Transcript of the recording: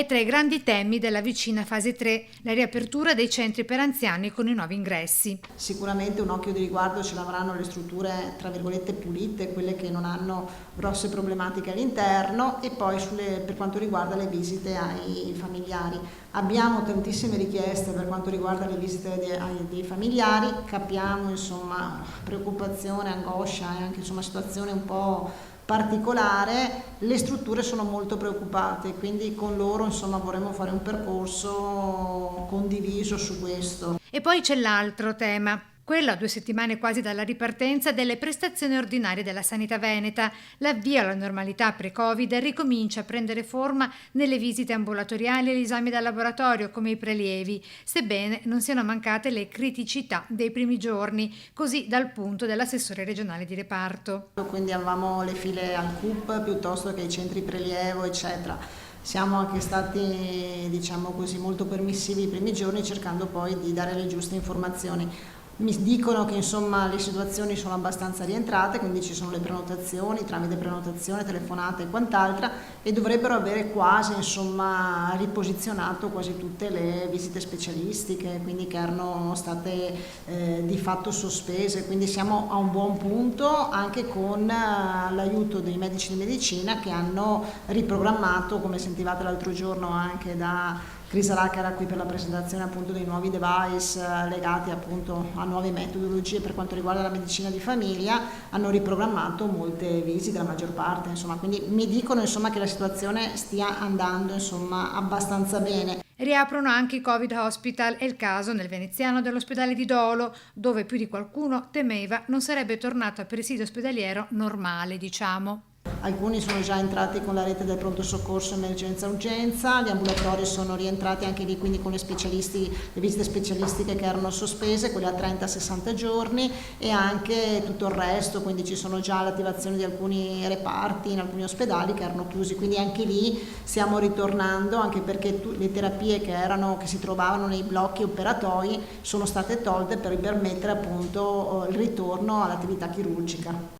È tra i grandi temi della vicina fase 3, la riapertura dei centri per anziani con i nuovi ingressi. Sicuramente un occhio di riguardo ce l'avranno le strutture tra virgolette pulite, quelle che non hanno grosse problematiche all'interno, e poi per quanto riguarda le visite ai familiari. Abbiamo tantissime richieste per quanto riguarda le visite dei familiari, capiamo insomma preoccupazione, angoscia e anche insomma situazione un po' particolare. Le strutture sono molto preoccupate, quindi con loro insomma vorremmo fare un percorso condiviso su questo. E poi c'è l'altro tema, quello a 2 settimane quasi dalla ripartenza delle prestazioni ordinarie della sanità veneta. L'avvio alla normalità pre-Covid ricomincia a prendere forma nelle visite ambulatoriali e gli esami da laboratorio come i prelievi, sebbene non siano mancate le criticità dei primi giorni, così dal punto dell'assessore regionale di reparto. Quindi avevamo le file al CUP piuttosto che ai centri prelievo eccetera. Siamo anche stati, diciamo così, molto permissivi i primi giorni, cercando poi di dare le giuste informazioni. Mi dicono che insomma le situazioni sono abbastanza rientrate, quindi ci sono le prenotazioni tramite prenotazione, telefonate e quant'altro, e dovrebbero avere quasi insomma riposizionato quasi tutte le visite specialistiche, quindi che erano state di fatto sospese, quindi siamo a un buon punto anche con l'aiuto dei medici di medicina che hanno riprogrammato, come sentivate l'altro giorno anche da Crisala, che era qui per la presentazione appunto dei nuovi device legati appunto a nuove metodologie per quanto riguarda la medicina di famiglia, hanno riprogrammato molte visite, la maggior parte insomma, quindi mi dicono insomma che la situazione stia andando insomma abbastanza bene. Riaprono anche i Covid Hospital, è il caso nel veneziano dell'ospedale di Dolo, dove più di qualcuno temeva non sarebbe tornato a presidio ospedaliero normale, diciamo. Alcuni sono già entrati con la rete del pronto soccorso emergenza-urgenza, gli ambulatori sono rientrati anche lì, quindi con le visite specialistiche che erano sospese, quelle a 30-60 giorni, e anche tutto il resto, quindi ci sono già l'attivazione di alcuni reparti in alcuni ospedali che erano chiusi, quindi anche lì stiamo ritornando, anche perché le terapie che si trovavano nei blocchi operatoi sono state tolte per permettere appunto il ritorno all'attività chirurgica.